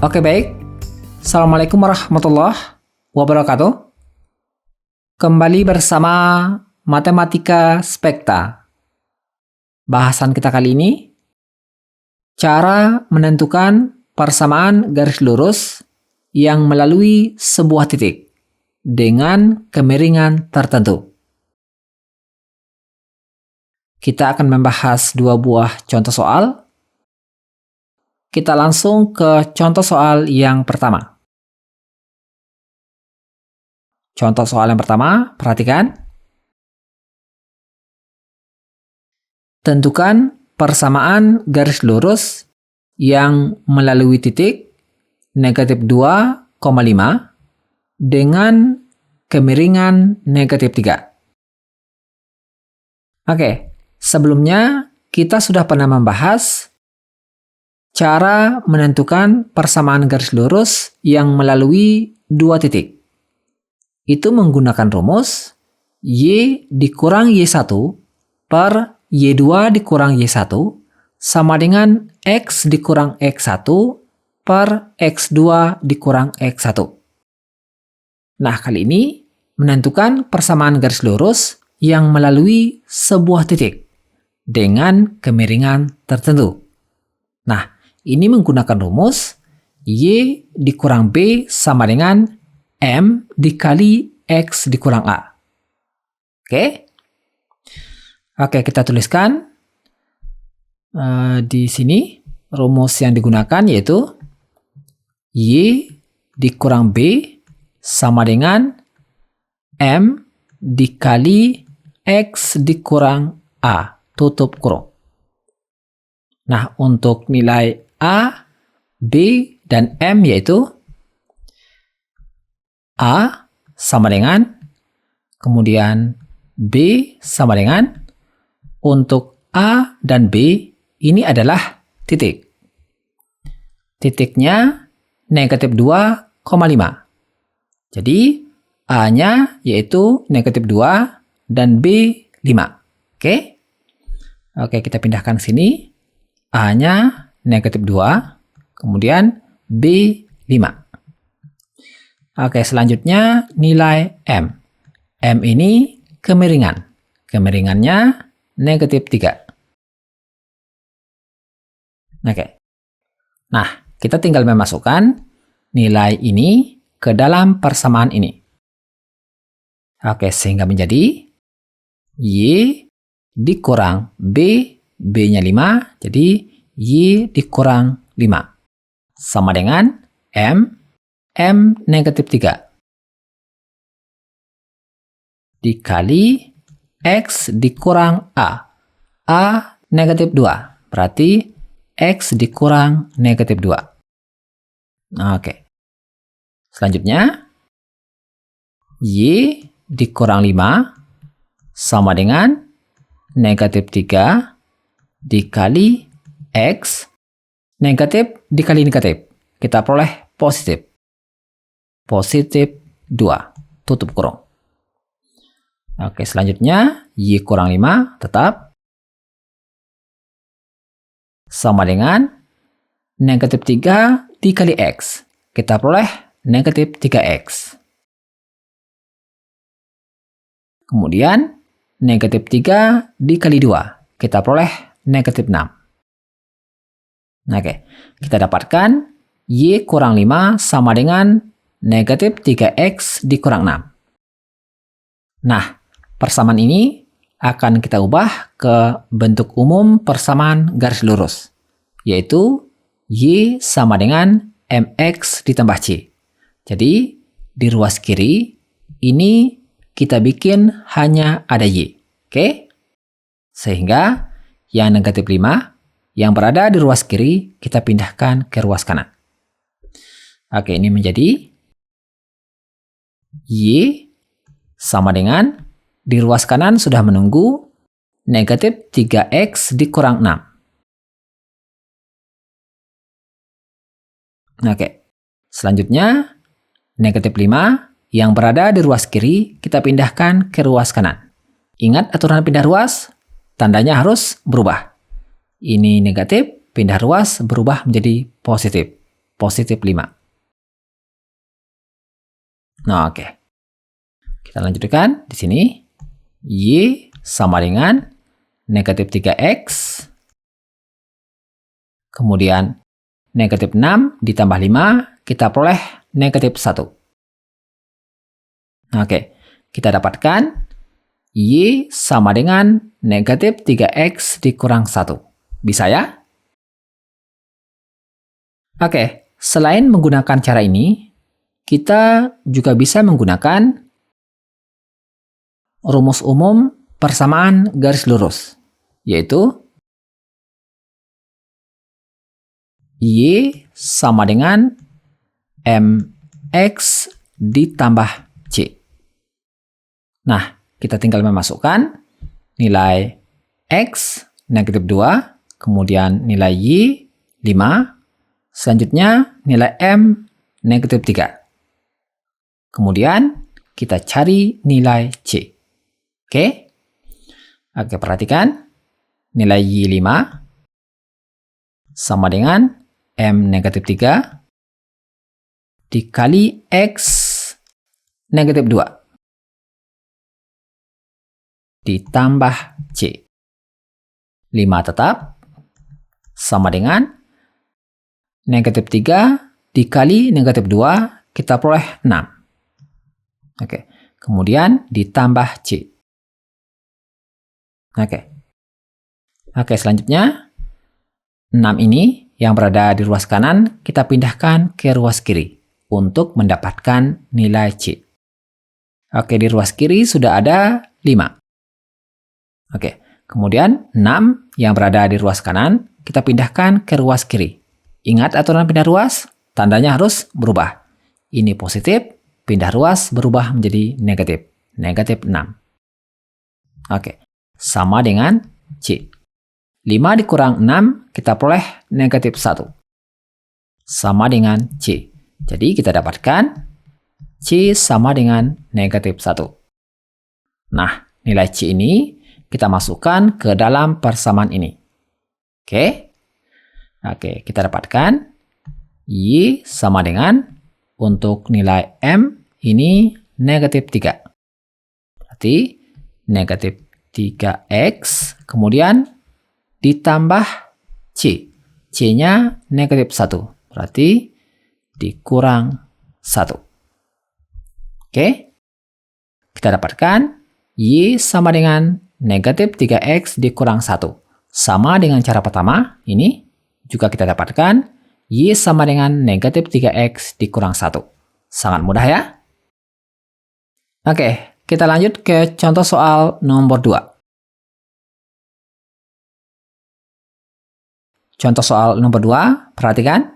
Oke, baik. Assalamualaikum warahmatullahi wabarakatuh. Kembali bersama Matematika Spekta. Bahasan kita kali ini, cara menentukan persamaan garis lurus yang melalui sebuah titik dengan kemiringan tertentu. Kita akan membahas dua buah contoh soal. Kita langsung ke contoh soal yang pertama. Contoh soal yang pertama, perhatikan. Tentukan persamaan garis lurus yang melalui titik negatif 2,5 dengan kemiringan negatif 3. Oke, sebelumnya kita sudah pernah membahas cara menentukan persamaan garis lurus yang melalui dua titik. Itu menggunakan rumus Y dikurang Y1 per Y2 dikurang Y1 sama dengan X dikurang X1 per X2 dikurang X1. Nah, kali ini menentukan persamaan garis lurus yang melalui sebuah titik dengan kemiringan tertentu. Nah, ini menggunakan rumus Y dikurang B sama dengan M dikali X dikurang A. Oke? Oke, kita tuliskan di sini rumus yang digunakan yaitu Y dikurang B sama dengan M dikali X dikurang A, tutup kurung. Nah, untuk nilai A, B, dan M yaitu A sama dengan, kemudian B sama dengan, untuk A dan B ini adalah titik. Titiknya negatif 2,5. Jadi A-nya yaitu negatif 2 dan B 5. Oke? Oke, kita pindahkan ke sini. A-nya negatif 2, kemudian B 5. Oke, selanjutnya nilai M. M ini kemiringan. Kemiringannya negatif 3. Oke. Nah, kita tinggal memasukkan nilai ini ke dalam persamaan ini. Oke, sehingga menjadi Y dikurang B, B-nya 5, jadi Y dikurang 5. Sama dengan M, M negatif 3. Dikali X dikurang A. A negatif 2, berarti X dikurang negatif 2. Oke. Selanjutnya, Y dikurang 5 sama dengan negatif 3 dikali X, negatif dikali negatif. Kita peroleh positif. Positif 2, tutup kurung. Oke, selanjutnya Y kurang 5 tetap sama dengan negatif 3 dikali X. Kita peroleh negatif 3X. Kemudian negatif 3 dikali 2. Kita peroleh negatif 6. Oke, kita dapatkan Y kurang 5 sama dengan negatif 3X dikurang 6. Nah, persamaan ini akan kita ubah ke bentuk umum persamaan garis lurus, yaitu Y sama dengan MX ditambah C. Jadi, di ruas kiri, ini kita bikin hanya ada Y. Oke? Sehingga yang negatif 5, yang berada di ruas kiri, kita pindahkan ke ruas kanan. Oke, ini menjadi Y sama dengan, di ruas kanan sudah menunggu negatif 3X dikurang 6. Oke, selanjutnya negatif 5 yang berada di ruas kiri kita pindahkan ke ruas kanan. Ingat aturan pindah ruas, tandanya harus berubah. Ini negatif, pindah ruas berubah menjadi positif. positif 5. Nah, oke. Kita lanjutkan di sini. Y sama dengan negatif 3X. Kemudian negatif 6 ditambah 5, kita peroleh negatif 1. Nah, oke. Kita dapatkan Y sama dengan negatif 3X dikurang 1. Bisa ya? Oke, selain menggunakan cara ini, kita juga bisa menggunakan rumus umum persamaan garis lurus, yaitu Y sama dengan MX ditambah C. Nah, kita tinggal memasukkan nilai X negatif 2, kemudian nilai Y 5, selanjutnya nilai M negatif 3. Kemudian kita cari nilai C. Oke? Oke, perhatikan. Nilai Y 5 sama dengan M negatif 3 dikali X negatif 2 ditambah C. 5 tetap sama dengan negatif 3 dikali negatif 2, kita peroleh 6. Oke, kemudian ditambah C. Oke, selanjutnya 6 ini yang berada di ruas kanan kita pindahkan ke ruas kiri untuk mendapatkan nilai C. Oke, di ruas kiri sudah ada 5. Oke, kemudian 6 yang berada di ruas kanan kita pindahkan ke ruas kiri. Ingat aturan pindah ruas, tandanya harus berubah. Ini positif, pindah ruas berubah menjadi negatif. Negatif 6. Oke, sama dengan C. 5 dikurang 6, kita peroleh negatif 1. Sama dengan C. Jadi kita dapatkan C sama dengan negatif 1. Nah, nilai C ini kita masukkan ke dalam persamaan ini. Oke, kita dapatkan Y sama dengan, untuk nilai M ini negatif 3. Berarti negatif 3X, kemudian ditambah C. C-nya negatif 1. Berarti dikurang 1. Oke, kita dapatkan Y sama dengan negatif 3X dikurang 1. Sama dengan cara pertama, ini juga kita dapatkan Y sama dengan negatif 3X dikurang 1. Sangat mudah ya? Oke, kita lanjut ke contoh soal nomor 2. Contoh soal nomor 2, perhatikan.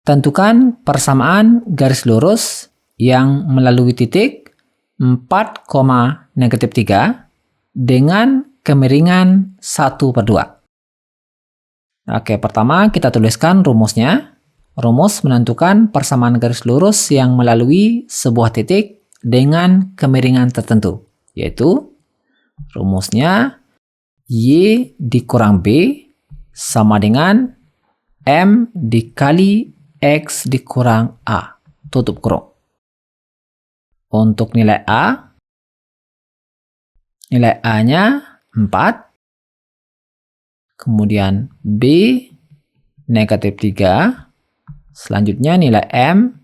Tentukan persamaan garis lurus yang melalui titik 4, negatif 3 dengan kemiringan 1/2. Oke, pertama kita tuliskan rumusnya. Rumus menentukan persamaan garis lurus yang melalui sebuah titik dengan kemiringan tertentu, yaitu rumusnya Y dikurang B sama dengan M dikali X dikurang A, tutup kurung. Untuk nilai A, nilai A-nya 4, kemudian B negatif 3, selanjutnya nilai M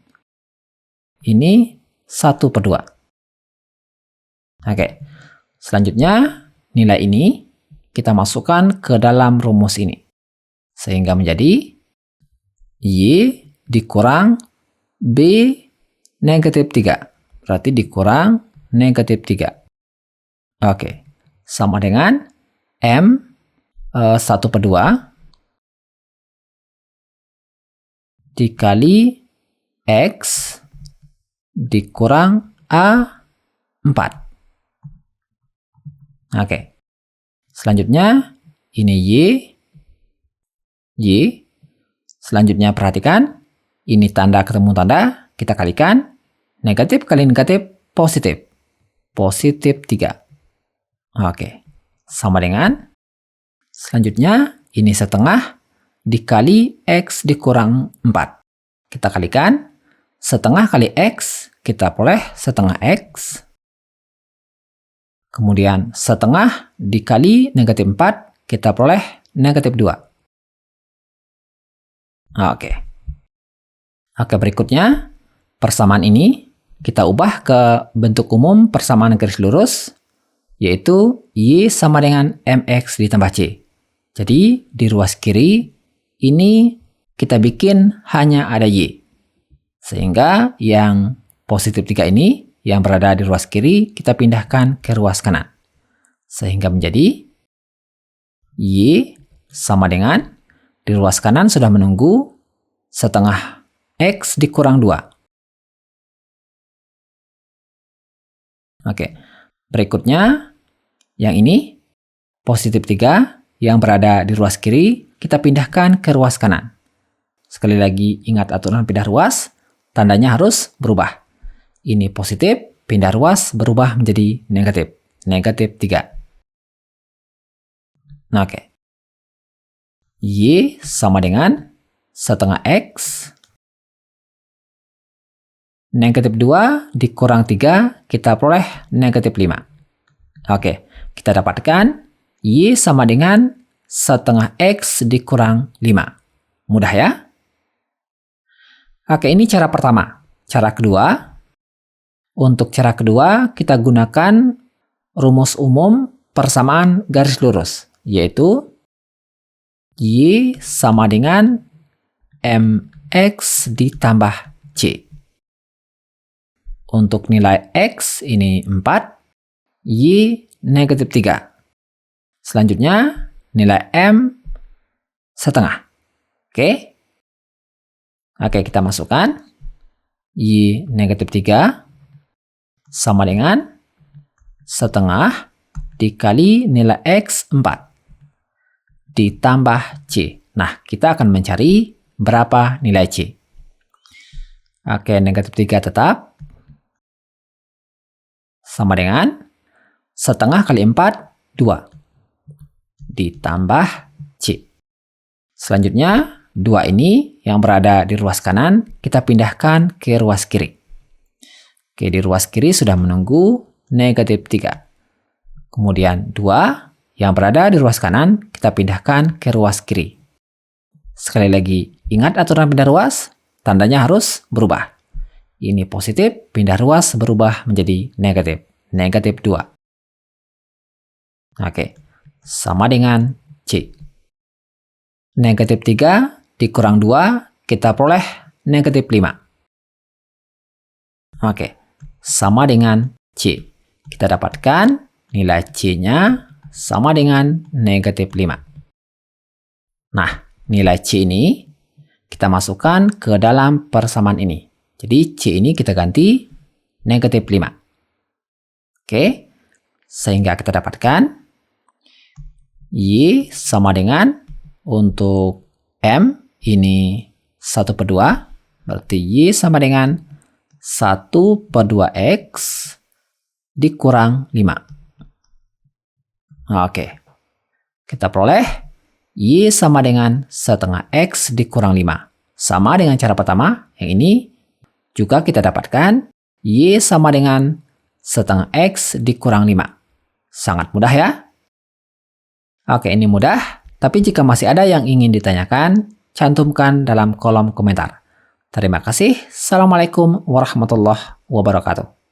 ini 1/2. Oke, selanjutnya nilai ini kita masukkan ke dalam rumus ini. Sehingga menjadi Y dikurang B negatif 3. Berarti dikurang negatif 3. Oke, sama dengan M 1/2 dikali X dikurang A 4. Oke. Selanjutnya ini Y. Selanjutnya perhatikan, ini tanda ketemu tanda, kita kalikan. Negatif kali negatif positif. Positif 3. Oke. Sama dengan, selanjutnya ini setengah dikali X dikurang 4. Kita kalikan. Setengah kali X, kita peroleh setengah X. Kemudian setengah dikali negatif 4, kita peroleh negatif 2. Oke. Oke, berikutnya persamaan ini kita ubah ke bentuk umum persamaan garis lurus, yaitu Y sama dengan MX ditambah C. Jadi di ruas kiri ini kita bikin hanya ada Y. Sehingga yang positif 3 ini yang berada di ruas kiri kita pindahkan ke ruas kanan. Sehingga menjadi Y sama dengan di ruas kanan sudah menunggu setengah X dikurang 2. Oke, berikutnya yang ini positif 3 yang berada di ruas kiri kita pindahkan ke ruas kanan. Sekali lagi ingat aturan pindah ruas, tandanya harus berubah. Ini positif, pindah ruas berubah menjadi negatif. Negatif 3. Nah, oke. Y sama dengan setengah X. Negatif 2 dikurang 3, kita peroleh negatif 5. Oke, kita dapatkan Y sama dengan setengah X dikurang 5. Mudah ya? Oke, ini cara pertama. Cara kedua, untuk cara kedua kita gunakan rumus umum persamaan garis lurus, yaitu Y sama dengan MX ditambah C. Untuk nilai X ini 4, Y negatif 3. Selanjutnya nilai M setengah. Oke? Oke, kita masukkan Y negatif 3 sama dengan setengah dikali nilai X 4 ditambah C. Nah, kita akan mencari berapa nilai C. Oke, negatif 3 tetap sama dengan setengah kali 4, 2 ditambah C. Selanjutnya 2 ini yang berada di ruas kanan, kita pindahkan ke ruas kiri. Oke, di ruas kiri sudah menunggu negatif 3. Kemudian 2 yang berada di ruas kanan, kita pindahkan ke ruas kiri. Sekali lagi, ingat aturan pindah ruas, tandanya harus berubah. Ini positif, pindah ruas berubah menjadi negatif. Negatif 2. Oke, sama dengan C. Negatif 3 dikurang 2, kita peroleh negatif 5. Oke, sama dengan C. Kita dapatkan nilai C-nya sama dengan negatif 5. Nah, nilai C ini kita masukkan ke dalam persamaan ini. Jadi C ini kita ganti negatif 5. Oke, sehingga kita dapatkan Y sama dengan untuk M ini 1/2, berarti Y sama dengan 1/2X dikurang 5. Oke, kita peroleh Y sama dengan setengah X dikurang 5. Sama dengan cara pertama, yang ini juga kita dapatkan Y sama dengan setengah X dikurang 5. Sangat mudah ya? Oke, ini mudah, tapi jika masih ada yang ingin ditanyakan, cantumkan dalam kolom komentar. Terima kasih. Assalamualaikum warahmatullahi wabarakatuh.